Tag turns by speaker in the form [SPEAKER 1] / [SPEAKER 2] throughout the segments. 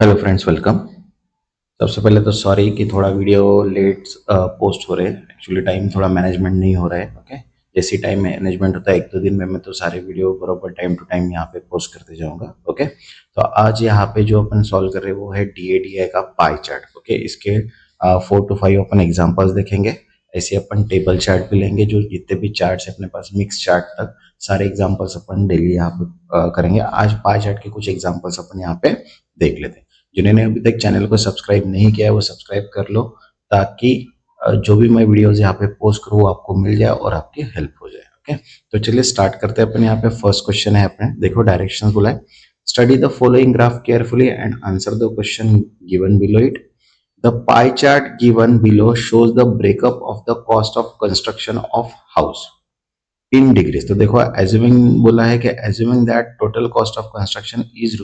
[SPEAKER 1] Hello friends, welcome. सबसे पहले तो सॉरी कि थोड़ा वीडियो लेट पोस्ट हो रहे हैं। एक्चुअली टाइम थोड़ा मैनेजमेंट नहीं हो रहा है। ओके, जैसी टाइम मैनेजमेंट होता है एक दो दिन में मैं तो सारे वीडियो बराबर टाइम टू टाइम यहाँ पे पोस्ट करते जाऊंगा। ओके, तो आज यहाँ पे जो अपन सॉल्व कर रहे हैं वो है डीएडीआई का पाई चार्ट। ओके, इसके 4 to 5 अपन एग्जाम्पल्स देखेंगे। ऐसे अपन टेबल चार्ट भी लेंगे, जो जितने भी चार्ट्स है अपने पास मिक्स चार्ट तक सारे एग्जाम्पल्स अपन डेली यहाँ पे करेंगे। आज पाई चार्ट के कुछ एग्जाम्पल्स अपन यहाँ पे देख लेते हैं। जिन्होंने अभी तक चैनल को सब्सक्राइब नहीं किया है वो सब्सक्राइब कर लो, ताकि जो भी मैं वीडियोस यहाँ पे पोस्ट करूँ आपको मिल जाए और आपकी हेल्प हो जाए। ओके, तो चलिए स्टार्ट करते हैं। अपन यहाँ पे फर्स्ट क्वेश्चन है, अपने देखो डायरेक्शंस बोला है। Study the following graph carefully and answer the question given below it. The pie chart given below shows the breakup of the cost of construction of house in degrees. तो देखो assuming बोला है कि assuming that total cost of construction is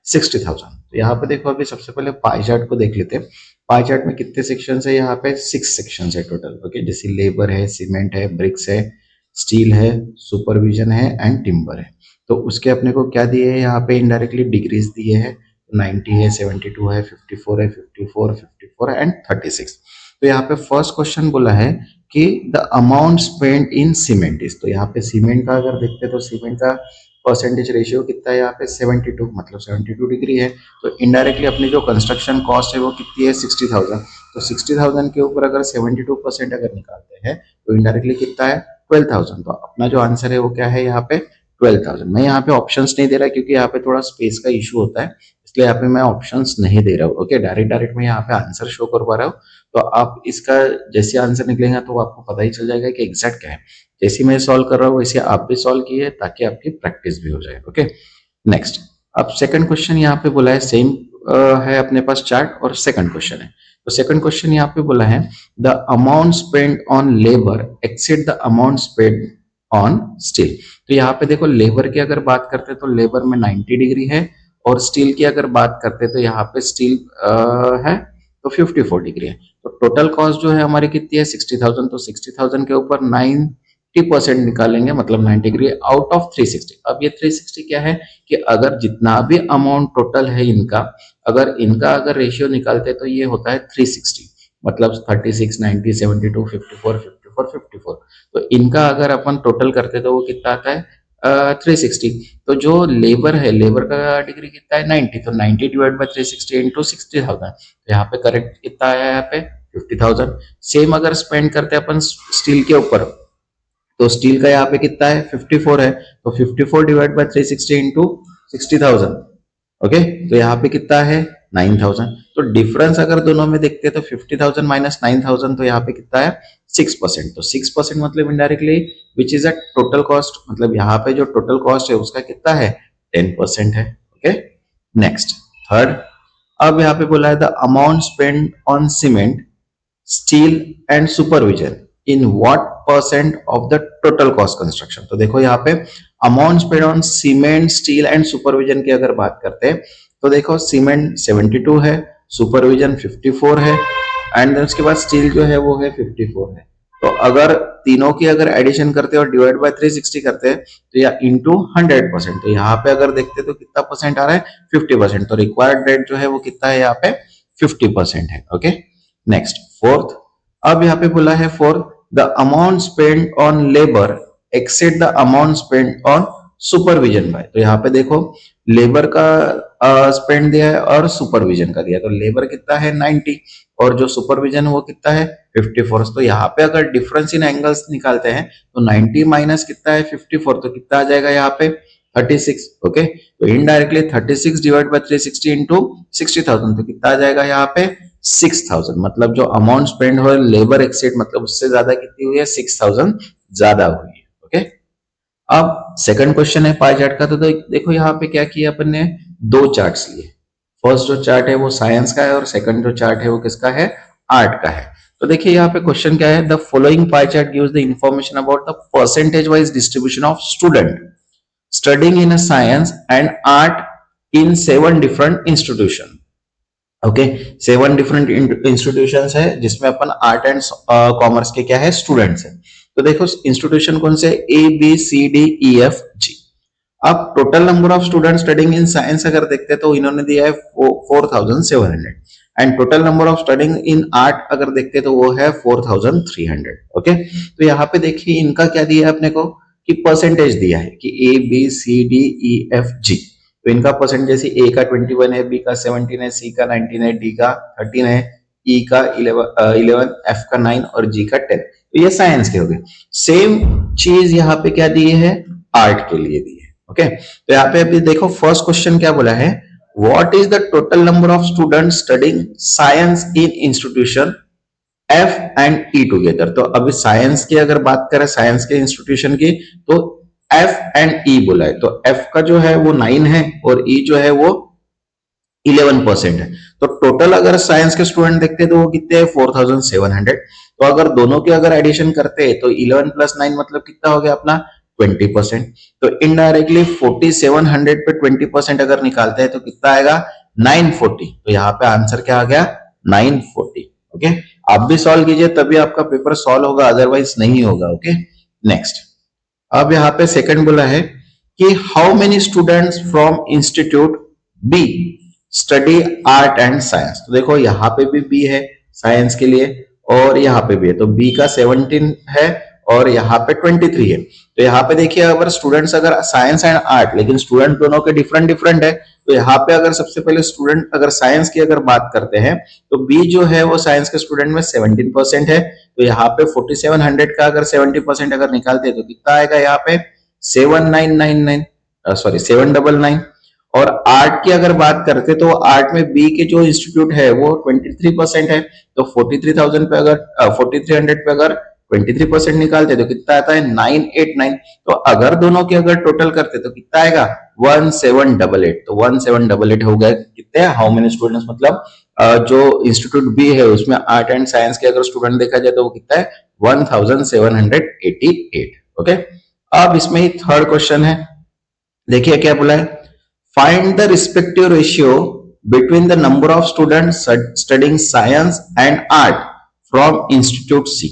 [SPEAKER 1] ₹60,000। तो यहाँ पे देखो, अभी सबसे पहले पाई चार्ट को देख लेते हैं। पाई चार्ट में कितने सेक्शन है? यहाँ पे 6 सेक्शन है टोटल। ओके, जैसे लेबर है, सीमेंट है, ब्रिक्स है, स्टील है, सुपरविजन है एंड टिम्बर है। तो उसके अपने को क्या दिए है यहाँ पे? इनडायरेक्टली डिग्रीज दिए है। 90 है, 72 है, 54 है, 54 एंड 36। तो यहाँ पे फर्स्ट क्वेश्चन बोला है कि the amount spend in cement is. तो यहाँ पे सीमेंट का अगर देखते हैं तो सीमेंट का परसेंटेज रेशियो कितना है यहाँ पे? 72, मतलब 72 डिग्री है। तो इनडायरेक्टली अपनी जो कंस्ट्रक्शन कॉस्ट है वो कितनी है? 60,000। तो 60,000 के ऊपर अगर 72% अगर निकालते हैं तो इनडायरेक्टली कितना है? 12,000। तो अपना जो आंसर है वो क्या है यहाँ पे? 12,000। मैं यहाँ पे ऑप्शंस नहीं दे रहा क्योंकि यहाँ पे थोड़ा स्पेस का इशू होता है, इसलिए यहाँ पे मैं ऑप्शंस नहीं दे रहा हूँ। ओके, डायरेक्ट मैं यहाँ पे आंसर शो करवा रहा हूँ। तो आप इसका जैसे आंसर निकलेगा तो आपको पता ही चल जाएगा कि एग्जैक्ट क्या है। जैसे मैं सॉल्व कर रहा हूँ वैसे आप भी सॉल्व कीजिए, ताकि आपकी प्रैक्टिस भी हो जाए। Okay, next. अब सेकंड क्वेश्चन यहाँ पे बोला है, सेम है अपने पास चार्ट और सेकंड क्वेश्चन है। तो सेकंड क्वेश्चन यहाँ पे बोला है the amount spend on labour exceed the amount spend on steel. तो यहाँ पे देखो, लेबर की अगर बात करते हैं तो लेबर में 90 डिग्री है, और स्टील की अगर बात करते हैं तो यहाँ पे स्टील है तो 54 डिग्री है। तो टोटल कॉस्ट जो है हमारी कितनी है? 60,000। तो 60,000 के ऊपर 90% निकालेंगे, मतलब 90 डिग्री आउट ऑफ 360। अब ये 360 क्या है कि अगर जितना भी अमाउंट टोटल है इनका, अगर रेशियो निकालते हैं तो ये होता है 360, मतलब 36, 90, 72, 54, 54, 54। तो इनका अगर अपन टोटल करते तो वो कितना आता है? 360। तो जो लेबर है, लेबर का डिग्री कितना है? 90। तो 90 डिवाइड बाई 360 इंटू 60,000। तो यहाँ पे करेक्ट कितना आया? यहाँ पे 50,000। सेम अगर स्पेंड करते हैं अपन स्टील के ऊपर, तो स्टील का यहाँ पे कितना है? 54 है। तो 54 डिवाइड बाई 360 इंटू 60,000। ओके, तो यहाँ पे कितना है? 9,000। तो डिफरेंस अगर दोनों में देखते हैं तो 50,000 माइनस 9,000, तो यहाँ पे कितना है? 6%। तो 6% मतलब indirectly which is a total cost, मतलब यहाँ पे जो टोटल कॉस्ट है उसका कितना है? 10% है। Okay, next third. अब यहाँ पे बोला है the amount spend on cement, steel and supervision in what percent of the total cost construction. तो देखो यहाँ पे amount spend on cement, steel and supervision की अगर बात करते हैं तो देखो सीमेंट 72 है, सुपरविजन 54 है, एंड उसके बाद स्टील जो है वो है 54 है। तो अगर तीनों की अगर एडिशन करते हैं और डिवाइड बाय 360 करते हैं तो या इंटू 100%। तो यहाँ पे अगर देखते हैं तो कितना परसेंट आ रहा है? 50%। तो रिक्वायर्ड रेट जो है वो कितना है? यहाँ पे 50% है। Okay, next fourth. अब यहाँ पे बोला है fourth, the amount spend on labour exceed the amount spend on supervision by. तो यहाँ पे देखो, लेबर का स्पेंड दिया है और सुपरविजन का दिया है। तो लेबर कितना है? 90, और जो सुपरविजन वो कितना है? 54। तो यहाँ पे अगर डिफरेंस इन एंगल्स निकालते हैं तो 90 माइनस कितना है? 54। तो कितना आ जाएगा यहाँ पे? 36। ओके, तो इनडायरेक्टली 36 डिवाइड बाय 360 इंटू 60,000। तो कितना आ जाएगा यहाँ पे? 6,000। मतलब जो अमाउंट स्पेंड हो लेबर एक्सेड, मतलब उससे ज्यादा कितनी हुई है? 6,000 ज्यादा हुई है। ओके, अब सेकंड क्वेश्चन है पाई चार्ट का। तो देखो यहाँ पे क्या किया अपन ने? दो चार्ट्स लिए। फर्स्ट जो चार्ट है वो साइंस का है, और सेकंड जो चार्ट है वो किसका है? आर्ट का है। तो देखिए यहाँ पे क्वेश्चन क्या है? The following pie chart gives the information about the percentage wise distribution of student studying in science and art in 7 different institution. Okay, 7 different institutions है जिसमें अपन आर्ट एंड कॉमर्स के क्या है? स्टूडेंट्स है। तो देखो इंस्टीट्यूशन कौन से? A B C D E F G। अब total number of student studying in science अगर देखते हैं तो इन्होंने दिया है 4700 and total number of studying in art अगर देखते हैं तो वो है 4300। ओके, तो यहाँ पे देखिए इनका क्या दिया है अपने को कि परसेंटेज दिया है कि A B C D E F G. तो इनका परसेंटेज जैसे ए का 21 है, बी का 17 है, सी का 19 है, डी का 13 है, ई का 11, एफ का 9 और जी का 10। तो ये साइंस के हो गए। सेम चीज यहाँ पे क्या दी है, आर्ट के लिए दी है। ओके, तो यहाँ पे अभी देखो फर्स्ट क्वेश्चन क्या बोला है, what is the total number of student studying science in institution F and E together. तो अभी साइंस की अगर बात करें, साइंस के इंस्टीट्यूशन की, तो एफ एंड ई बोला है। तो एफ का जो है वो 9 है और ई जो है वो 11% है। तो टोटल अगर साइंस के स्टूडेंट देखते हैं तो वो कितने हैं, 4700। तो अगर दोनों के अगर एडिशन करते हैं तो 11 प्लस 9 मतलब कितना हो गया अपना 20%। तो इनडायरेक्टली 4700 पे 20% अगर निकालते हैं तो कितना आएगा 940। तो यहाँ पे आंसर क्या आ गया 940। ओके, आप भी सॉल्व कीजिए तभी आपका पेपर सॉल्व होगा, अदरवाइज नहीं होगा। Okay, next. अब यहाँ पे सेकंड बोला है कि how many students from institute B study art and science. तो देखो यहाँ पे भी बी है साइंस के लिए और यहाँ पे भी है। तो बी का 17 है और यहाँ पे 23 है। तो यहाँ पे देखिए अगर स्टूडेंट्स अगर साइंस एंड आर्ट, लेकिन स्टूडेंट दोनों के डिफरेंट डिफरेंट है। तो यहाँ पे अगर सबसे पहले स्टूडेंट अगर साइंस की अगर बात करते हैं तो बी जो है वो साइंस के स्टूडेंट में 17% है। तो यहाँ पे 4700 का अगर 70% अगर निकालते हैं तो कितना आएगा यहाँ पे 7999, सॉरी 799। और आर्ट की अगर बात करते तो आर्ट में बी के जो इंस्टीट्यूट है वो 23% है। तो 43,000 पे अगर 4300 पे अगर 23% निकालते तो कितना आता है 989। तो अगर दोनों के अगर टोटल करते तो कितना आएगा 1788। तो 1788 हो गया कितने, हाउ मेनी स्टूडेंट्स, मतलब जो इंस्टीट्यूट बी है उसमें आर्ट एंड साइंस के अगर स्टूडेंट देखा जाए तो वो कितना है 1788। ओके, अब इसमें ही थर्ड क्वेश्चन है, देखिए क्या बोला है, find the respective ratio between the number of students studying science and art from institute C.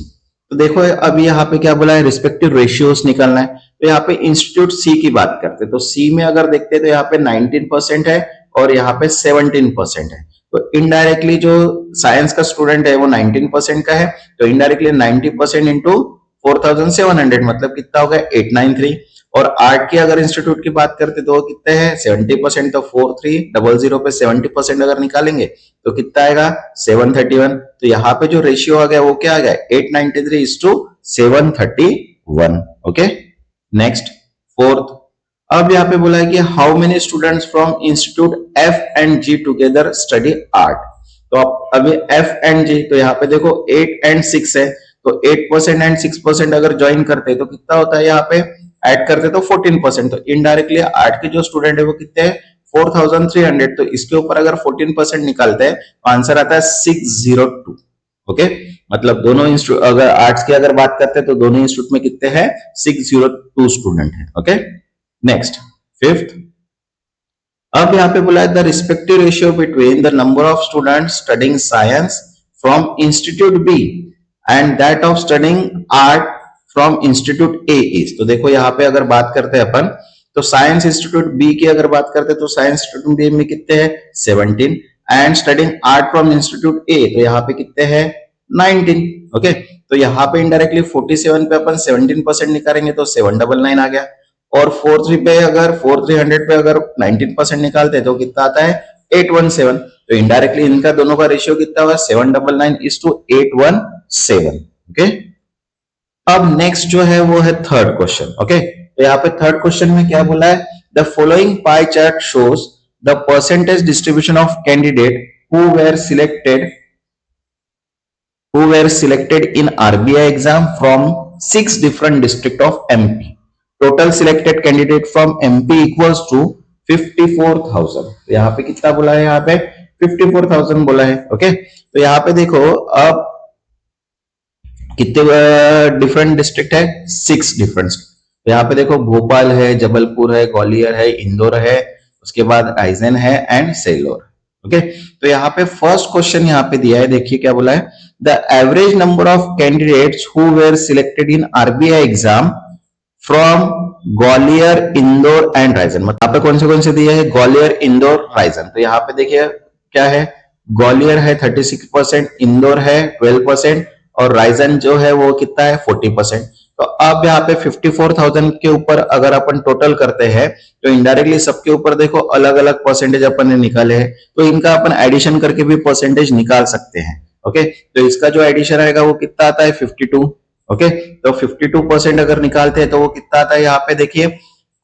[SPEAKER 1] तो देखो अभी यहाँ पे क्या बोला है, रिस्पेक्टिव रेशियोज निकालना है। तो यहाँ पे इंस्टीट्यूट सी की बात करते हैं तो सी में अगर देखते हैं तो यहाँ पे 19% है और यहाँ पे 17% है। तो इनडायरेक्टली जो साइंस का स्टूडेंट है वो 19% का है। तो इनडायरेक्टली 90% इंटू 4700 मतलब कितना होगा 893। और आर्ट की अगर इंस्टीट्यूट की बात करते तो कितने हैं 70%। तो 4300 पे 70% अगर निकालेंगे तो कितना आएगा 731। तो यहाँ पे जो रेशियो आ गया वो क्या आ गया 893:731। Okay, next fourth. अब यहाँ पे बोला है कि how many students from institute F and G together study art. तो अभी एफ एंड जी, तो यहाँ पे देखो 8 एंड 6 है। तो 8% एंड 6% अगर ज्वाइन करते तो कितना होता है, यहाँ पे ऐड करते तो 14%। तो इनडायरेक्टली आर्ट के जो स्टूडेंट है वो कितने हैं 4300। तो इसके ऊपर अगर 14% निकालते हैं तो आंसर आता है 602। ओके, मतलब दोनों इंस्टीट्यूट अगर आर्ट्स की अगर बात करते हैं तो दोनों इंस्टीट्यूट में कितने हैं 602 स्टूडेंट है। Okay, next fifth. अब यहाँ पे बोला है the respective ratio between the number of student studying science from institute B and that of studying art from institute A is. तो देखो यहाँ पे अगर बात करते हैं अपन तो साइंस इंस्टीट्यूट बी की अगर बात करते हैं तो साइंस इंस्टीट्यूट बी में कितने हैं 17 and studying art from institute A तो यहाँ पे कितने हैं 19। ओके, तो यहाँ पे इनडायरेक्टली 47 पे अपन 17% निकालेंगे तो 799 आ गया। और 4300 पे अगर 19% निकालते हैं तो कितना आता है 817। तो इनडायरेक्टली इनका दोनों का रेशियो कितना होगा 799:817। ओके, अब नेक्स्ट जो है वो है थर्ड क्वेश्चन। ओके, तो यहाँ पे थर्ड क्वेश्चन में क्या बोला है, the following pie chart shows the percentage distribution of candidate who were selected in RBI exam from 6 different district of MP. Total selected candidate from MP equals to 54,000। तो यहाँ पे कितना बोला है, यहाँ पे 54,000 बोला है। ओके, तो यहाँ पे देखो अब कितने डिफरेंट डिस्ट्रिक्ट है 6 डिफरेंट। तो यहाँ पे देखो भोपाल है, जबलपुर है, ग्वालियर है, इंदौर है, उसके बाद रायसेन है एंड सेलोर। ओके, तो यहाँ पे फर्स्ट क्वेश्चन यहाँ पे दिया है, देखिए क्या बोला है, the average number of candidates who were selected in RBI exam from Gwalior, Indore and Raisen. मतलब यहाँ पे कौन से दिए हैं? ग्वालियर, इंदौर, रायसेन। तो यहाँ पे देखिए क्या है, ग्वालियर है 36%, इंदौर है 12% और रायसेन जो है वो कितना है 40%। तो अब यहाँ पे 54,000 के ऊपर अगर अपन टोटल करते हैं तो इनडायरेक्टली सबके ऊपर देखो अलग अलग परसेंटेज अपन ने निकाले हैं, तो इनका अपन एडिशन करके भी परसेंटेज निकाल सकते हैं। ओके, तो इसका जो एडिशन आएगा वो कितना आता है 52। ओके, तो 52% अगर निकालते हैं तो वो कितना आता है, यहाँ पे देखिए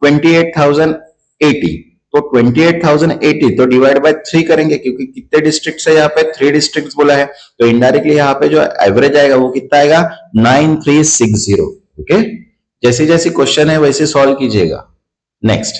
[SPEAKER 1] 28,080। तो 28,080 तो डिवाइड बाय 3 करेंगे क्योंकि कितने डिस्ट्रिक्ट है यहाँ पे, 3 डिस्ट्रिक्ट बोला है, तो इनडायरेक्टली यहाँ पे जो एवरेज आएगा वो कितना आएगा 9360। ओके, जैसे जैसे क्वेश्चन है वैसे सॉल्व कीजिएगा। नेक्स्ट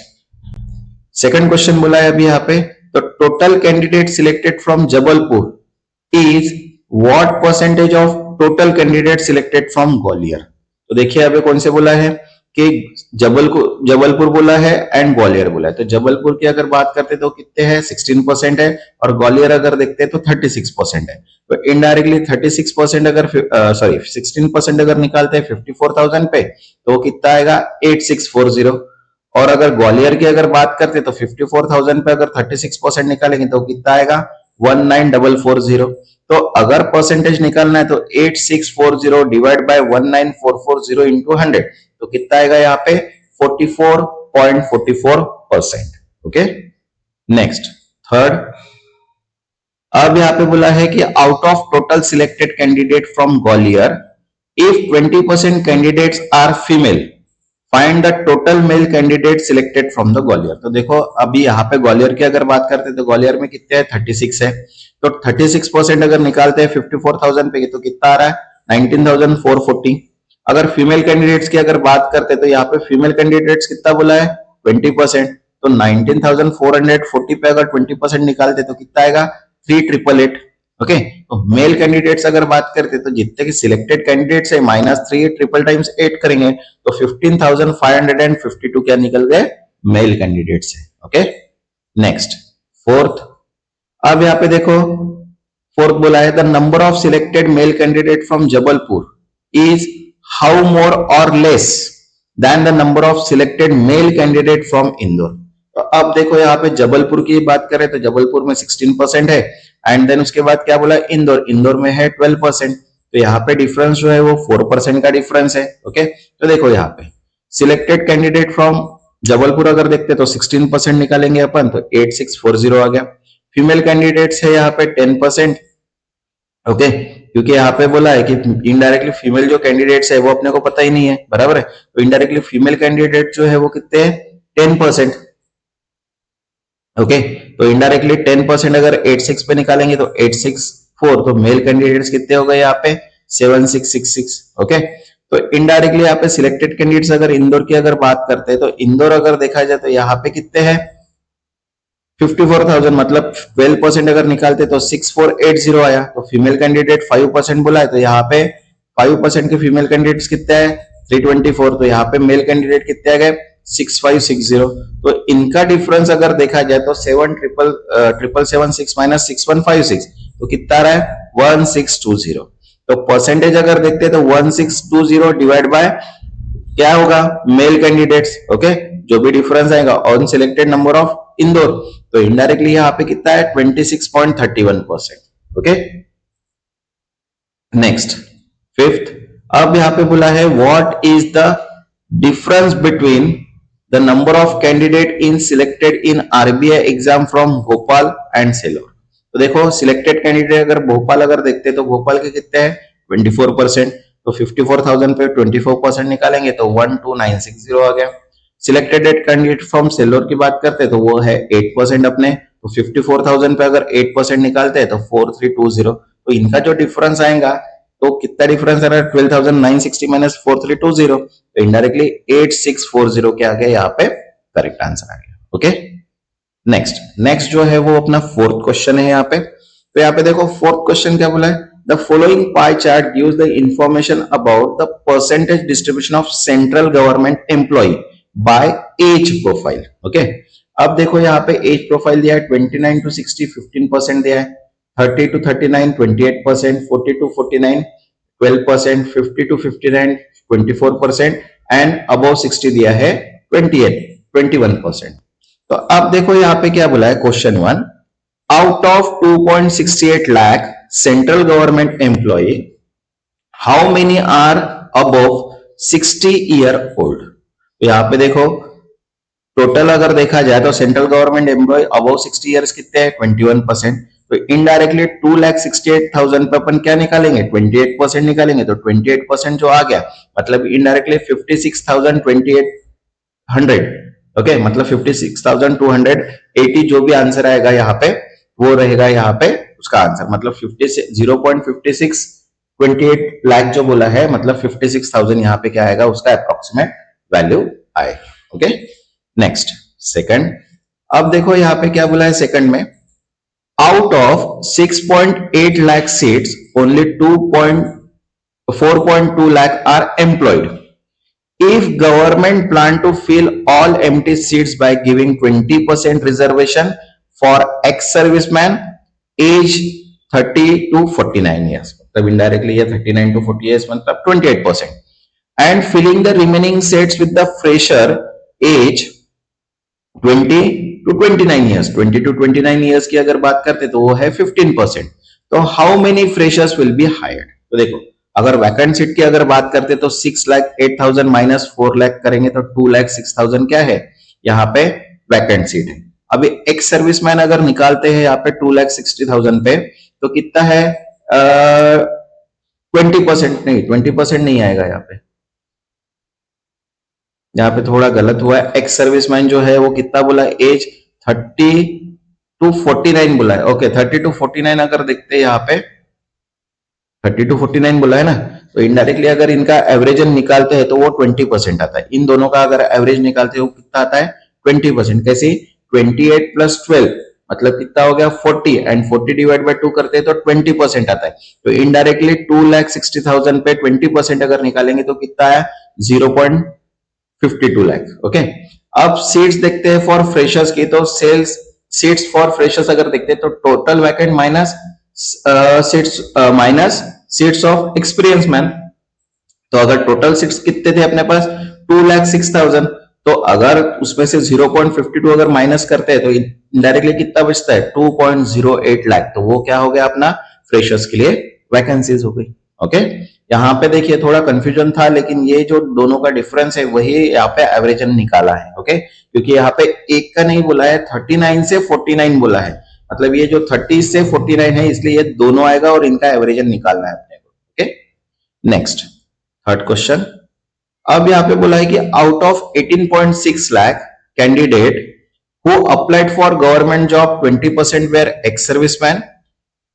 [SPEAKER 1] सेकंड क्वेश्चन बोला है अभी यहाँ पे, तो total candidate selected from Jabalpur is what percentage of total candidate selected from Gwalior. तो देखिए अभी कौन से बोला है कि जबलपुर बोला है एंड ग्वालियर बोला है। तो जबलपुर की अगर बात करते तो कितने हैं 16% है और ग्वालियर अगर देखते हैं तो 36% है। तो इनडायरेक्टली 36% अगर 16% अगर निकालते हैं 54,000 पे तो कितना आएगा 8640। और अगर ग्वालियर की अगर बात करते तो 54,000 पे अगर 36% निकालेंगे तो कितना आएगा 19440। तो अगर परसेंटेज निकालना है तो 8640 डिवाइड बाय 19440 इंटू 100 तो कितना आएगा यहाँ पे 44.44%। ओके, नेक्स्ट थर्ड, अब यहाँ पे बोला है कि out of total selected candidate from Gwalior if 20% candidates are female find the total male candidate selected from the Gwalior. तो देखो अभी यहाँ पे ग्वालियर की अगर बात करते हैं तो ग्वालियर में कितने हैं 36 है। तो 36% अगर निकालते हैं 54,000 पे तो कितना आ रहा है 19,440। अगर फीमेल कैंडिडेट्स की अगर बात करते हैं तो यहाँ पे फीमेल कैंडिडेट्स कितना बोला है 20%। तो 19,440 पे अगर 20% निकालते तो कितना आएगा 3,888। ओके, तो मेल कैंडिडेट्स अगर बात करते तो जितने के सिलेक्टेड कैंडिडेट्स है -3 ट्रिपल टाइम्स 8 करेंगे तो 15,552 क्या निकल गए मेल कैंडिडेट्स है। ओके, नेक्स्ट फोर्थ, अब यहाँ पे देखो फोर्थ बोला है the number of selected male candidate from Jabalpur is how more और less than the number of selected male candidate from Indore. तो अब देखो यहाँ पे जबलपुर की बात करें तो जबलपुर में 16% है एंड देन उसके बाद क्या बोला इंदौर, इंदौर में है 12%। तो यहाँ पे डिफरेंस जो है वो 4% का डिफरेंस है। ओके, तो देखो यहाँ पे सिलेक्टेड कैंडिडेट फ्रॉम जबलपुर अगर देखते तो 16% निकालेंगे अपन तो 8640 आ गया। फीमेल कैंडिडेट्स है यहाँ पे 10%। ओके, क्योंकि यहाँ पे बोला है कि इनडायरेक्टली फीमेल जो कैंडिडेट्स है वो अपने को पता ही नहीं है, बराबर है। तो इनडायरेक्टली फीमेल कैंडिडेट जो है वो कितने हैं 10%। ओके, तो इनडायरेक्टली 10% अगर 86 पे निकालेंगे तो 864, तो मेल कैंडिडेट्स कितने हो गए यहाँ पे 7666। ओके, तो इनडायरेक्टली यहाँ पे सिलेक्टेड कैंडिडेट्स अगर इंदौर की अगर बात करते हैं तो इंदौर अगर देखा जाए तो यहाँ पे कितने हैं 54,000, मतलब 12% अगर निकालते तो 6480 आया। तो फीमेल कैंडिडेट 5% बोला है तो यहाँ पे 5% के फीमेल कैंडिडेट्स कितने हैं 324। तो यहाँ पे मेल कैंडिडेट कितने आ गए 6560। तो इनका डिफरेंस अगर देखा जाए तो 7,776 माइनस 6156 तो कितना आ रहा है 1620। तो परसेंटेज अगर देखते हैं तो 1620 डिवाइड बाय क्या होगा मेल कैंडिडेट्स। ओके, जो भी डिफरेंस आएगा on selected number of Indore, तो इनडायरेक्टली यहाँ पे कितना है 26.31%। ओके, नेक्स्ट फिफ्थ, अब यहाँ पे बोला है what is the difference between the number of candidate in selected in RBI exam from Bhopal and सेलोर। तो देखो सिलेक्टेड कैंडिडेट अगर भोपाल अगर देखते तो भोपाल के कितने हैं 24%। तो 54,000 पे 24% निकालेंगे तो 12960 आ गया। सिलेक्टेड कैंडिडेट फ्रॉम सेलोर की बात करते हैं तो वो है 8% अपने, तो 54,000 पे अगर 8% निकालते हैं तो 4320। तो इनका जो डिफरेंस आएगा तो कितना डिफरेंस आ रहा है 12,960 माइनस 4320, तो इनडायरेक्टली 8640 क्या आ गया यहाँ पे करेक्ट आंसर आ गया। ओके, नेक्स्ट जो है वो अपना फोर्थ क्वेश्चन है यहाँ पे। तो यहाँ पे देखो फोर्थ क्वेश्चन क्या बोला है the following pie chart gives the information about the percentage distribution of central government employee by age profile. Okay, अब देखो यहाँ पे एज प्रोफाइल दिया है 29 to 60 15% दिया है, 30 to 39 28%, 40 to 49 12%, 50 to 59 24% and above 60 दिया है 21%। तो अब देखो यहाँ पे क्या बोला है question 1, out of 2.68 lakh central government employee how many are above 60 year old. तो यहाँ पे देखो टोटल अगर देखा जाए तो central government employee above 60 years कितने हैं 21%। तो इनडायरेक्टली 2,68,000 पे अपन क्या निकालेंगे 28% निकालेंगे। तो 28% जो आ गया मतलब इनडायरेक्टली 56,028 ओके मतलब 56,280 जो भी आंसर आएगा यहाँ पे वो रहेगा यहाँ पे उसका आंसर मतलब 0.5628 लाख जो बोला है मतलब 56,000 यहाँ पे क्या आएगा उसका अप्रोक्सीमेट वैल्यू आएगा। ओके नेक्स्ट सेकंड, अब देखो यहाँ पे क्या बोला है सेकंड में, out of 6.8 lakh seats only 4.2 lakh are employed. If government plan to fill all empty seats by giving 20% reservation for ex-serviceman age 30 to 49 years, मतलब indirectly ये 39 to 40 years मतलब 28%, and filling the remaining seats with the fresher age 20 to 29 years, 20 to 29 years की अगर बात करते तो वो है 15%। तो how many freshers will be hired. तो देखो अगर वैकेंट सीट की अगर बात करते तो 6,08,000 माइनस 4 लाख करेंगे तो 2,06,000 क्या है यहाँ पे वैकेंट सीट है। अभी एक्स सर्विसमैन अगर निकालते हैं यहाँ पे 2,60,000 पे तो कितना है 20% नहीं 20% नहीं आएगा यहाँ पे थोड़ा गलत हुआ है। एक्स सर्विसमैन जो है वो कितना बोला है एज 30 to 49 बोला है। ओके 30 to 49 अगर देखते हैं यहाँ पे 30 to 49 बोला है ना, तो इनडायरेक्टली अगर इनका एवरेज निकालते हैं तो वो 20% आता है। इन दोनों का अगर एवरेज निकालते हैं वो कितना आता है 20%। कैसे 28 plus 12 मतलब कितना हो गया 40 एंड 40 डिवाइड बाय 2 करते हैं तो 20% आता है। तो इनडायरेक्टली 2,60,000 पे 20% अगर निकालेंगे तो कितना है 0.52 लाख। ओके अब सीट्स देखते हैं फॉर फ्रेशर्स की, तो सेल्स सीट्स फॉर फ्रेशर्स अगर देखते हैं तो total vacant minus seats of experience man. तो अगर टोटल सीट्स कितने थे अपने पास 2,06,000, तो अगर उसमें से 0.52 अगर माइनस करते हैं तो इनडायरेक्टली कितना बचता है 2.08 लाख। तो वो क्या हो गया अपना फ्रेशर्स के लिए वैकेंसीज हो गई। ओके यहाँ पे देखिए थोड़ा कंफ्यूजन था लेकिन ये जो दोनों का डिफरेंस है वही यहाँ पे एवरेजन निकाला है। ओके क्योंकि यहाँ पे एक का नहीं बोला है 39 से 49 बोला है, मतलब ये जो 30 से 49 है इसलिए ये दोनों आएगा और इनका एवरेजन निकालना है अपने को। ओके नेक्स्ट थर्ड क्वेश्चन, अब यहाँ पे बोला है कि out of 18.6 lakh candidate who applied for government job 20% were ex serviceman.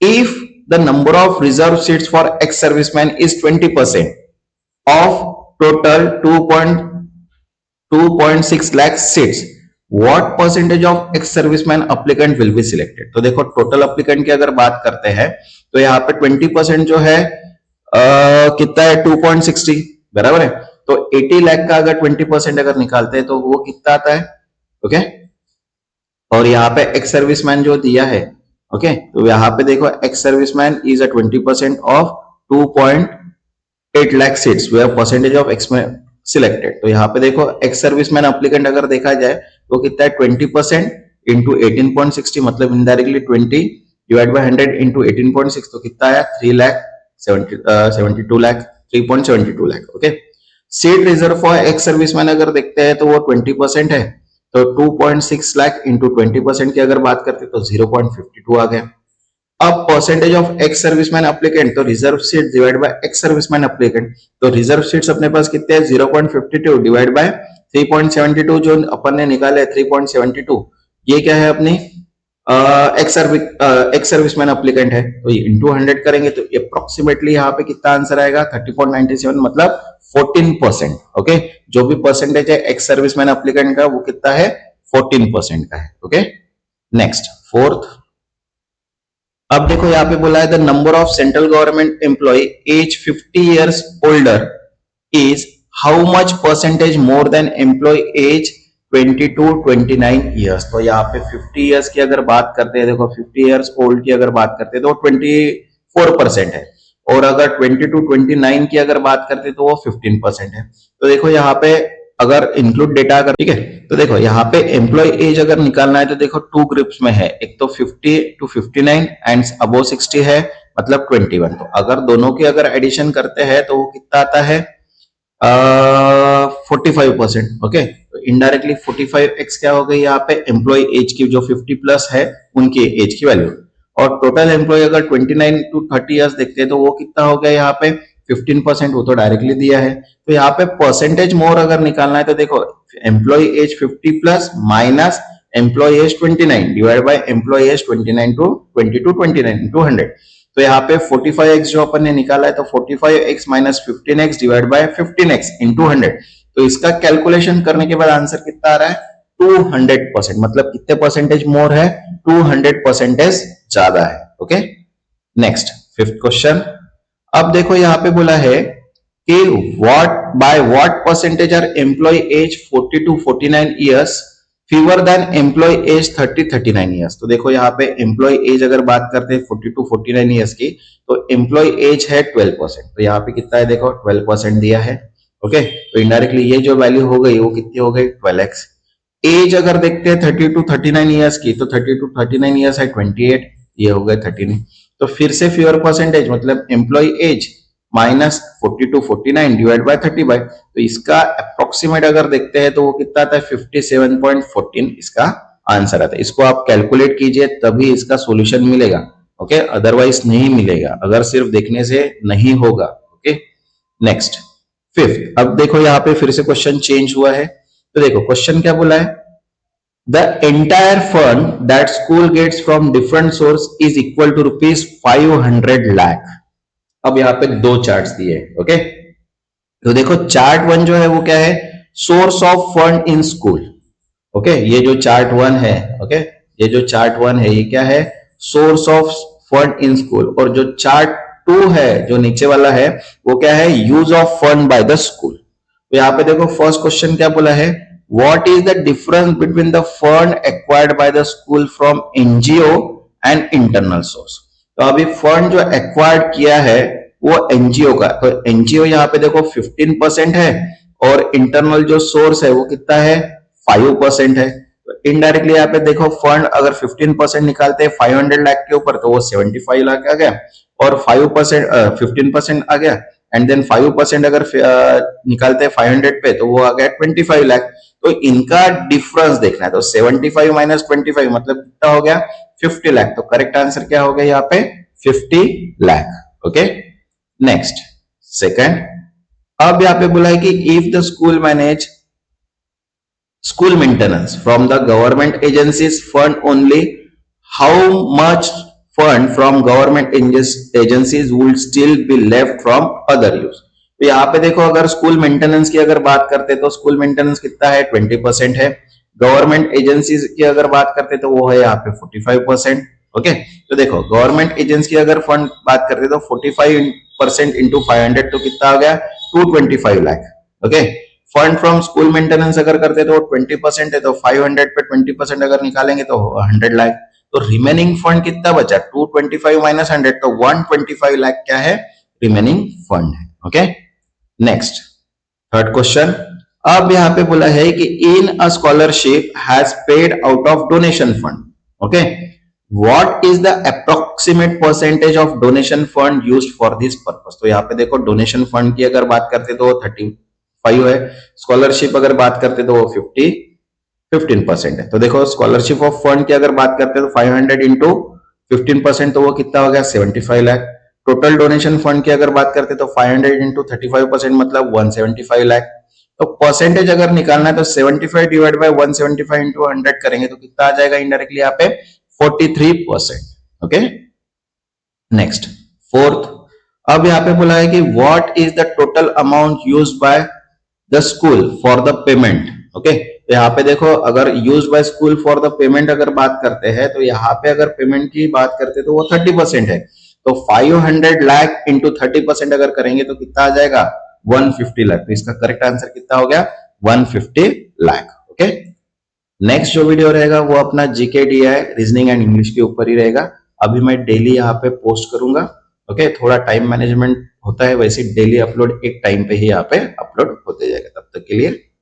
[SPEAKER 1] इफ the number of reserved seats for ex-serviceman is 20% of total 2.6 lakh seats, what percentage of ex-serviceman applicant will be selected। तो देखो total applicant की अगर बात करते हैं तो यहाँ पे 20% जो है कितना है 2.60 बराबर है। तो 80 लाख का अगर 20% अगर निकालते हैं तो वो कितना आता है। ओके और यहाँ पे एक्स सर्विसमैन जो दिया है ओके तो यहाँ पे देखो ex serviceman is a 20% of 2.8 lakh seats were percentage of ex selected. तो यहाँ पे देखो एक्स सर्विसमैन एप्लीकेंट अगर देखा जाए तो कितना है 20% इंटू 18.60 मतलब इनडायरेक्टली 20 डिवाइड बाय 100 इंटू 18.6 तो कितना आया 3,72 lakh 3.72 lakh. Okay seat reserve for ex serviceman अगर देखते हैं तो वो 20% है, तो 2.6 लाख इंटू 20% की अगर बात करते तो 0.52 आ गया। अब percentage of ex serviceman applicant तो reserve seat divide by ex serviceman applicant, तो रिजर्व सीट्स अपने पास कितने हैं 0.52 डिवाइड बाय 3.72 जो अपन ने निकाले 3.72 ये क्या है अपनी एक्स सर्विसमैन एप्लीकेंट है। तो ये इंटू 100 करेंगे तो अप्रोक्सीमेटली यहाँ पे कितना आंसर आएगा 30.97 मतलब 14%। ओके जो भी परसेंटेज है एक्स सर्विसमैन एप्लीकेंट का वो कितना है 14% का है। ओके नेक्स्ट फोर्थ, अब देखो यहाँ पे बोला है the number of central government employee age 50 years older is how much percentage more than employ age 20 to 29 years. तो यहाँ पे 50 इयर्स की अगर बात करते हैं देखो 50 इयर्स ओल्ड की अगर बात करते हैं तो 24% है। और अगर 20 to 29 की अगर बात करते तो वो 15% है। तो देखो यहाँ पे अगर इंक्लूड डेटा अगर, ठीक है, तो देखो यहाँ पे एम्प्लॉय एज अगर निकालना है तो देखो टू ग्रुप्स में है, एक तो 50 to 59 एंड अबव 60 है, मतलब 21। तो अगर दोनों की अगर एडिशन करते हैं तो वो कितना आता है 45%। ओके, तो इनडायरेक्टली 45x क्या हो गई यहाँ पे एम्प्लॉय एज की, जो 50 प्लस है उनकी एज की वैल्यू। और टोटल एम्प्लॉय अगर 29 to 30 ईयर्स देखते हैं तो वो कितना हो गया यहाँ पे 15%, वो तो डायरेक्टली दिया है। तो यहाँ पे परसेंटेज मोर अगर निकालना है तो देखो employee age 50 plus minus employee age 29 divide by employee age 29 to 20 to 29 200। तो यहाँ पे 45x जो अपन ने निकाला है तो 45x minus 15x divide by 15x into 100। तो इसका कैलकुलेशन करने के बाद आंसर कितना आ रहा है 200%, मतलब कितने परसेंटेज मोर है 200% ज्यादा है। Okay, next fifth question. अब देखो यहाँ पे बोला है कि what percentage are employ age 40 to 49 years fewer than employ age 30-39 years. तो देखो यहाँ पे एम्प्लॉय एज अगर बात करते हैं 40 to 49 ईयर्स की, तो एम्प्लॉय एज है 12%। तो यहाँ पे कितना है देखो 12% दिया है। ओके, तो इनडायरेक्टली ये जो वैल्यू हो गई वो कितनी हो गई 12x। एज अगर देखते हैं 30 to 39 ईयर्स की, तो 30 to 39 ईयर्स है 28, ये हो गए 13। तो फिर से फ्यूअर परसेंटेज मतलब employ age minus 40 to 49 divide by 30 by, तो इसका अप्रोक्सीमेट अगर देखते हैं तो वो कितना आता है 57.14 इसका आंसर आता है। इसको आप कैलकुलेट कीजिए तभी इसका सॉल्यूशन मिलेगा। ओके, अदरवाइज नहीं मिलेगा, अगर सिर्फ देखने से नहीं होगा। Okay, next fifth. अब देखो यहाँ पे फिर से क्वेश्चन चेंज हुआ है। तो देखो क्वेश्चन क्या बोला है, the entire fund that school gets from different source is equal to rupees 500 lakh. अब यहाँ पे दो चार्ट्स दिए। ओके, तो देखो चार्ट वन जो है वो क्या है source of fund in school. Okay, ये जो चार्ट वन है, ओके, ये जो चार्ट वन है ये क्या है source of fund in school. और जो चार्ट टू है जो नीचे वाला है वो क्या है use of fund by the school. तो यहाँ पे देखो फर्स्ट क्वेश्चन क्या बोला है, what is the difference between the fund acquired by the school from NGO and internal source. तो अभी फंड जो एक्वायर्ड किया है वो एनजीओ का, तो एनजीओ यहाँ पे देखो 15% है और इंटरनल जो सोर्स है वो कितना है 5% है। तो इनडायरेक्टली यहाँ पे देखो फंड अगर 15% निकालते हैं 500 लाख के ऊपर तो वो 75 लाख आ गया, और 5% 15% आ गया, एंड देन 5% अगर निकालते हैं 500 पे तो वो आ गया 25 लाख। तो इनका डिफरेंस देखना है, तो 75 माइनस 25 मतलब कितना हो गया 50 लाख। तो करेक्ट आंसर क्या हो गया यहाँ पे 50 लाख। Okay, next second. अब यहाँ पे बोला है कि if the school manage school maintenance from the government agencies fund only, how much fund from government agencies would still be left from other use. तो यहाँ पे देखो अगर स्कूल मेंटेनेंस की अगर बात करते तो स्कूल मेंटेनेंस कितना है 20% है। गवर्नमेंट एजेंसीज की अगर बात करते तो वो है यहाँ पे 45%। ओके, तो देखो गवर्नमेंट एजेंसी की अगर फंड बात करते तो 45% इंटू 500 तो कितना आ गया 225 lakh. Okay, fund from school maintenance अगर करते तो 20% है, तो 500 पे 20% अगर निकालेंगे तो 100 लाख। तो रिमेनिंग फंड कितना बचा 225 माइनस 100, तो 125 लाख क्या है रिमेनिंग फंड है। Okay, next third question. अब यहाँ पे बोला है कि in a scholarship has paid out of donation fund. Okay, what is the approximate percentage of donation fund used for this purpose. तो यहाँ पे देखो डोनेशन फंड की अगर बात करते तो 35 है, स्कॉलरशिप अगर बात करते तो वो 15% है। तो देखो स्कॉलरशिप ऑफ फंड की अगर बात करते तो 500 इंटू 15% तो वो कितना हो गया 75 लाख। टोटल डोनेशन फंड की अगर बात करते तो 500 इंटू 35% मतलब 175 लाख। तो परसेंटेज अगर निकालना है तो 75 डिवाइड बाय 175 इंटू 100 करेंगे तो कितना आ जाएगा इनडायरेक्टली यहाँ पे 43%। Okay, next fourth. अब यहाँ पे बोला है कि what is the total amount used by the school for the payment. Okay, तो यहाँ पे देखो अगर use by school for the payment अगर बात करते हैं तो यहाँ पे अगर पेमेंट की बात करते तो वो 30% है। तो 500 लाख इंटू 30% अगर करेंगे तो कितना आ जाएगा 150 लाख। तो इसका करेक्ट आंसर कितना हो गया 150 लाख। ओके, नेक्स्ट जो वीडियो रहेगा वो अपना GK DI reasoning and English के ऊपर ही रहेगा। अभी मैं डेली यहाँ पे पोस्ट करूंगा, ओके, थोड़ा टाइम मैनेजमेंट होता है, वैसे डेली अपलोड एक टाइम पे ही यहाँ पे अपलोड होते जाएगा। तब तक के लिए